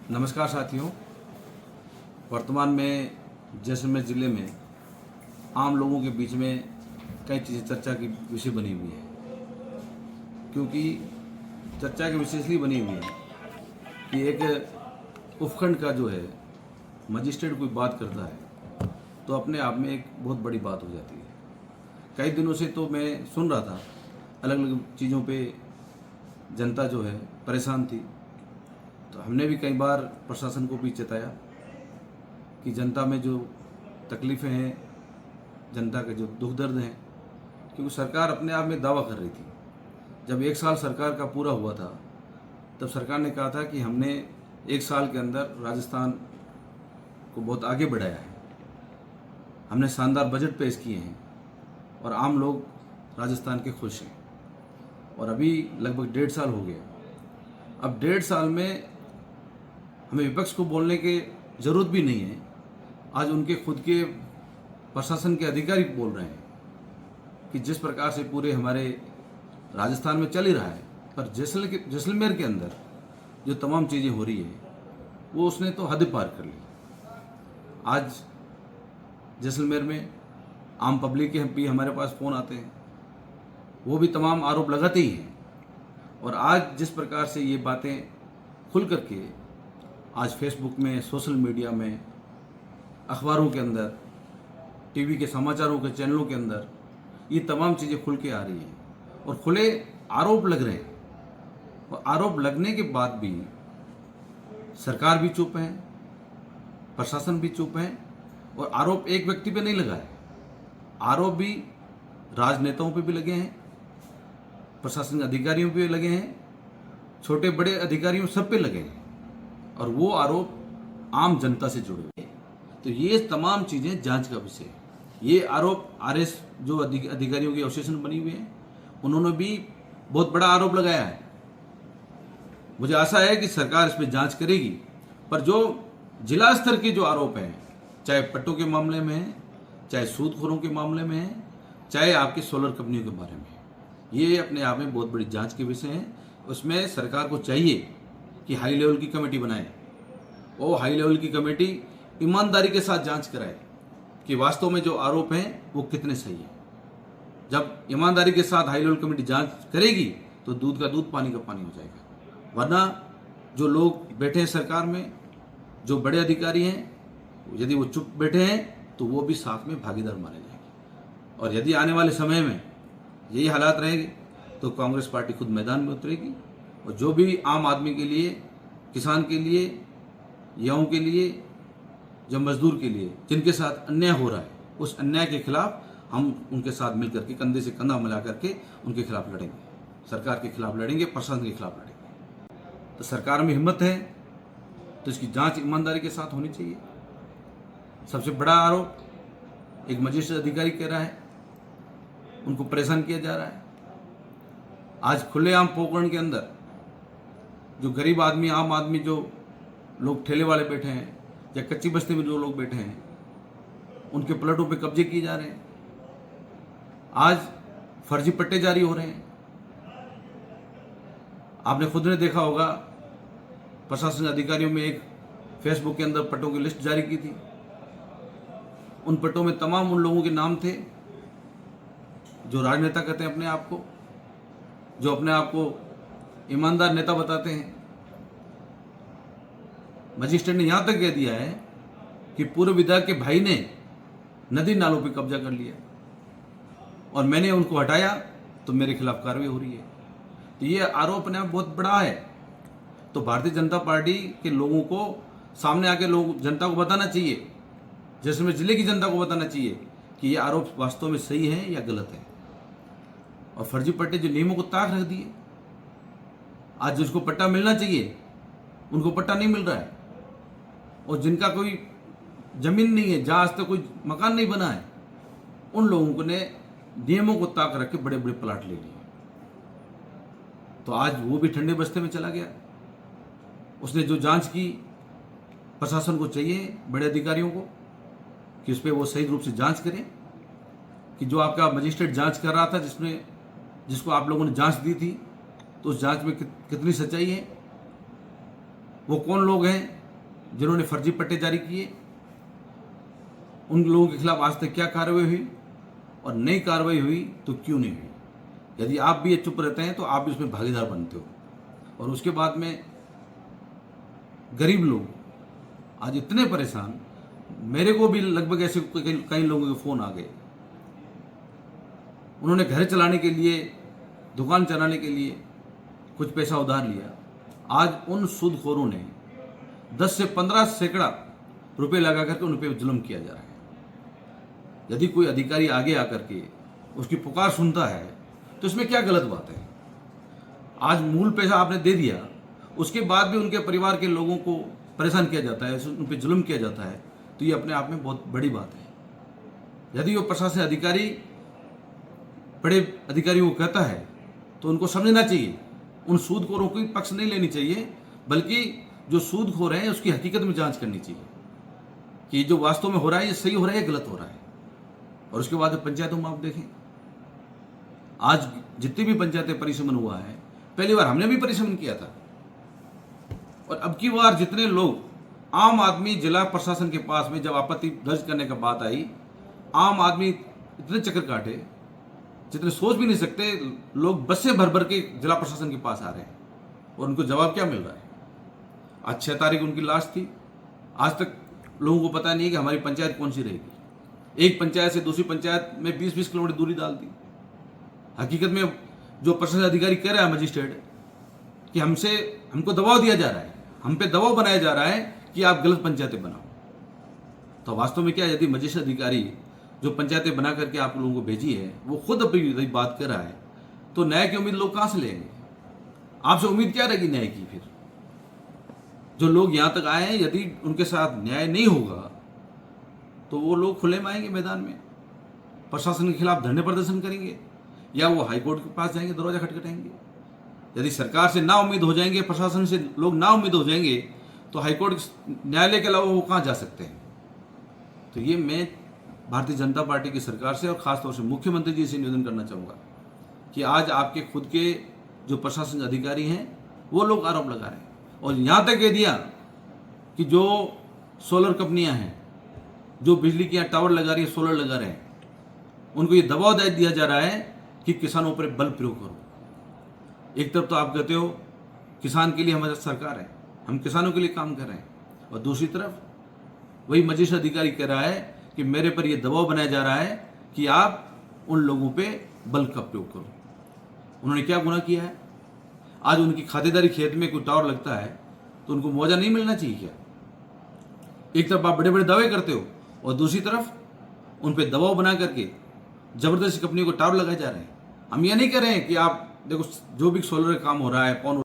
नमस्कार साथियों। वर्तमान में जैसलमेर ज़िले में आम लोगों के बीच में कई चीज़ें चर्चा की विषय बनी हुई है, क्योंकि चर्चा के विषय इसलिए बनी हुई है कि एक उपखंड का जो है मजिस्ट्रेट कोई बात करता है तो अपने आप में एक बहुत बड़ी बात हो जाती है। कई दिनों से तो मैं सुन रहा था, अलग अलग चीज़ों पे जनता जो है परेशान थी, तो हमने भी कई बार प्रशासन को भी चेताया कि जनता में जो तकलीफ़ें हैं, जनता के जो दुख दर्द हैं, क्योंकि सरकार अपने आप में दावा कर रही थी। जब 1 साल सरकार का पूरा हुआ था तब सरकार ने कहा था कि हमने 1 साल के अंदर राजस्थान को बहुत आगे बढ़ाया है, हमने शानदार बजट पेश किए हैं और आम लोग राजस्थान के खुश हैं। और अभी लगभग 1.5 साल हो गया। अब 1.5 साल में हमें विपक्ष को बोलने की ज़रूरत भी नहीं है। आज उनके खुद के प्रशासन के अधिकारी बोल रहे हैं कि जिस प्रकार से पूरे हमारे राजस्थान में चल ही रहा है, पर जैसलमेर के अंदर जो तमाम चीज़ें हो रही है वो उसने तो हद पार कर ली। आज जैसलमेर में आम पब्लिक के भी हमारे पास फ़ोन आते हैं, वो भी तमाम आरोप लगाते ही हैं। और आज जिस प्रकार से ये बातें खुल करके आज फेसबुक में, सोशल मीडिया में, अखबारों के अंदर, टीवी के समाचारों के चैनलों के अंदर ये तमाम चीज़ें खुल के आ रही हैं और खुले आरोप लग रहे हैं। और आरोप लगने के बाद भी सरकार भी चुप है, प्रशासन भी चुप है। और आरोप एक व्यक्ति पे नहीं लगा है, आरोप भी राजनेताओं पे भी लगे हैं, प्रशासन अधिकारियों पे लगे हैं, छोटे बड़े अधिकारियों सब पे लगे हैं, और वो आरोप आम जनता से जुड़े हुए हैं। तो ये तमाम चीज़ें जांच का विषय है। ये आरोप आरएस जो अधिकारियों की एसोसिएशन बनी हुई है, उन्होंने भी बहुत बड़ा आरोप लगाया है। मुझे आशा है कि सरकार इस पर जांच करेगी, पर जो जिला स्तर के जो आरोप हैं, चाहे पट्टों के मामले में है, चाहे सूदखोरों के मामले में है, चाहे आपके सोलर कंपनियों के बारे में है, ये अपने आप में बहुत बड़ी जांच के विषय हैं। उसमें सरकार को चाहिए कि हाई लेवल की कमेटी बनाए, वो हाई लेवल की कमेटी ईमानदारी के साथ जांच कराए कि वास्तव में जो आरोप हैं वो कितने सही हैं। जब ईमानदारी के साथ हाई लेवल कमेटी जांच करेगी तो दूध का दूध, पानी का पानी हो जाएगा। वरना जो लोग बैठे हैं सरकार में, जो बड़े अधिकारी हैं, यदि वो चुप बैठे हैं तो वो भी साथ में भागीदार माने जाएंगे। और यदि आने वाले समय में यही हालात रहेंगे तो कांग्रेस पार्टी खुद मैदान में उतरेगी और जो भी आम आदमी के लिए, किसान के लिए, युवाओं के लिए, जो मजदूर के लिए जिनके साथ अन्याय हो रहा है, उस अन्याय के खिलाफ हम उनके साथ मिल करके, कंधे से कंधा मिला करके उनके खिलाफ लड़ेंगे, सरकार के खिलाफ लड़ेंगे, प्रशासन के खिलाफ लड़ेंगे। तो सरकार में हिम्मत है तो इसकी जांच ईमानदारी के साथ होनी चाहिए। सबसे बड़ा आरोप एक मजिस्ट्रेट अधिकारी कह रहा है, उनको परेशान किया जा रहा है। आज खुलेआम पोकरण के अंदर जो गरीब आदमी, आम आदमी, जो लोग ठेले वाले बैठे हैं या कच्ची बस्ती में जो लोग बैठे हैं, उनके प्लाटों पे कब्जे किए जा रहे हैं। आज फर्जी पट्टे जारी हो रहे हैं। आपने खुद ने देखा होगा, प्रशासन अधिकारियों में एक फेसबुक के अंदर पट्टों की लिस्ट जारी की थी। उन पट्टों में तमाम उन लोगों के नाम थे जो राजनेता कहते हैं अपने आप को, जो अपने आप को ईमानदार नेता बताते हैं। मजिस्ट्रेट ने यहां तक कह दिया है कि पूर्व विधायक के भाई ने नदी नालों पे कब्जा कर लिया और मैंने उनको हटाया तो मेरे खिलाफ कार्रवाई हो रही है। तो ये आरोप अपने आप बहुत बड़ा है। तो भारतीय जनता पार्टी के लोगों को सामने आके लोग जनता को बताना चाहिए, जैसलमेर जिले की जनता को बताना चाहिए कि ये आरोप वास्तव में सही है या गलत है। और फर्जी पट्टे जो नियमों को ताक रख दिए, आज जिसको पट्टा मिलना चाहिए उनको पट्टा नहीं मिल रहा है, और जिनका कोई जमीन नहीं है, जहां आज तक कोई मकान नहीं बना है, उन लोगों ने नियमों को ताक रख के बड़े बड़े प्लाट ले लिए। तो आज वो भी ठंडे बस्ते में चला गया। उसने जो जांच की, प्रशासन को चाहिए, बड़े अधिकारियों को, कि उस पर वो सही रूप से जांच करें कि जो आपका मजिस्ट्रेट जांच कर रहा था, जिसको आप लोगों ने जांच दी थी, तो उस जांच में कितनी सच्चाई है। वो कौन लोग हैं जिन्होंने फर्जी पट्टे जारी किए, उन लोगों के खिलाफ आज तक क्या कार्रवाई हुई, और नई कार्रवाई हुई तो क्यों नहीं हुई। यदि आप भी ये चुप रहते हैं तो आप भी उसमें भागीदार बनते हो। और उसके बाद में गरीब लोग आज इतने परेशान, मेरे को भी लगभग ऐसे कई लोगों के फ़ोन आ गए, उन्होंने घर चलाने के लिए, दुकान चलाने के लिए कुछ पैसा उधार लिया। आज उन सूदखोरों ने 10 से 15 सैकड़ा रुपए लगा करके उन पर जुल्म किया जा रहा है। यदि कोई अधिकारी आगे आकर के उसकी पुकार सुनता है तो इसमें क्या गलत बात है। आज मूल पैसा आपने दे दिया, उसके बाद भी उनके परिवार के लोगों को परेशान किया जाता है, उन पर जुल्म किया जाता है, तो ये अपने आप में बहुत बड़ी बात है। यदि वो प्रशासन अधिकारी बड़े अधिकारियों को कहता है तो उनको समझना चाहिए, उन सूदखोरों की पक्ष नहीं लेनी चाहिए, बल्कि जो सूदखोर हैं उसकी हकीकत में जांच करनी चाहिए कि जो वास्तव में हो रहा है ये सही हो रहा है या गलत हो रहा है। और उसके बाद पंचायतों में आप देखें, आज जितनी भी पंचायतें परिसमन हुआ है, पहली बार हमने भी परिसमन किया था, और अब की बार जितने लोग आम आदमी जिला प्रशासन के पास में जब आपत्ति दर्ज करने का बात आई, आम आदमी इतने चक्कर काटे जितने सोच भी नहीं सकते। लोग बसें भर भर के जिला प्रशासन के पास आ रहे हैं और उनको जवाब क्या मिल रहा है। आज 6 तारीख उनकी लाश थी, आज तक लोगों को पता नहीं कि हमारी पंचायत कौन सी रहेगी। एक पंचायत से दूसरी पंचायत में 20-20 किलोमीटर दूरी डाल दी। हकीकत में जो प्रशासन अधिकारी कह रहा है मजिस्ट्रेट कि हमको दबाव दिया जा रहा है, हम पे दबाव बनाया जा रहा है कि आप गलत पंचायतें बनाओ। तो वास्तव में क्या, यदि मजिस्ट्रेट अधिकारी जो पंचायतें बना करके आप लोगों को भेजी है वो खुद अपनी बात कर रहा है, तो न्याय की उम्मीद लोग कहां से लेंगे। आपसे उम्मीद क्या रहेगी न्याय की। फिर जो लोग यहां तक आए हैं, यदि उनके साथ न्याय नहीं होगा तो वो लोग खुले में आएंगे, मैदान में प्रशासन के खिलाफ धरने प्रदर्शन करेंगे, या वो हाईकोर्ट के पास जाएंगे, दरवाजा खटखटाएंगे। यदि सरकार से ना उम्मीद हो जाएंगे, प्रशासन से लोग ना उम्मीद हो जाएंगे, तो हाईकोर्ट न्यायालय के अलावा वो कहाँ जा सकते हैं। तो ये मैं भारतीय जनता पार्टी की सरकार से और खासतौर से मुख्यमंत्री जी से निवेदन करना चाहूँगा कि आज आपके खुद के जो प्रशासन अधिकारी हैं वो लोग आरोप लगा रहे हैं, और यहाँ तक कह दिया कि जो सोलर कंपनियाँ हैं, जो बिजली के यहाँ टावर लगा रही है, सोलर लगा रहे हैं, उनको ये दबाव दिया जा रहा है कि किसानों पर बल प्रयोग करो। एक तरफ तो आप कहते हो किसान के लिए हमारी सरकार है, हम किसानों के लिए काम कर रहे हैं, और दूसरी तरफ वही मजिस्ट्रेट अधिकारी कह रहा है कि मेरे पर यह दबाव बनाया जा रहा है कि आप उन लोगों पे बल का प्रयोग करो। उन्होंने क्या गुनाह किया है। आज उनकी खातेदारी खेत में कोई टावर लगता है तो उनको मुआवजा नहीं मिलना चाहिए क्या। एक तरफ आप बड़े बड़े दावे करते हो और दूसरी तरफ उन पे दबाव बना करके जबरदस्ती कंपनी को टावर लगाए जा रहे हैं। हम ये नहीं कह रहे हैं कि आप देखो जो भी सोलर का काम हो रहा है, कौन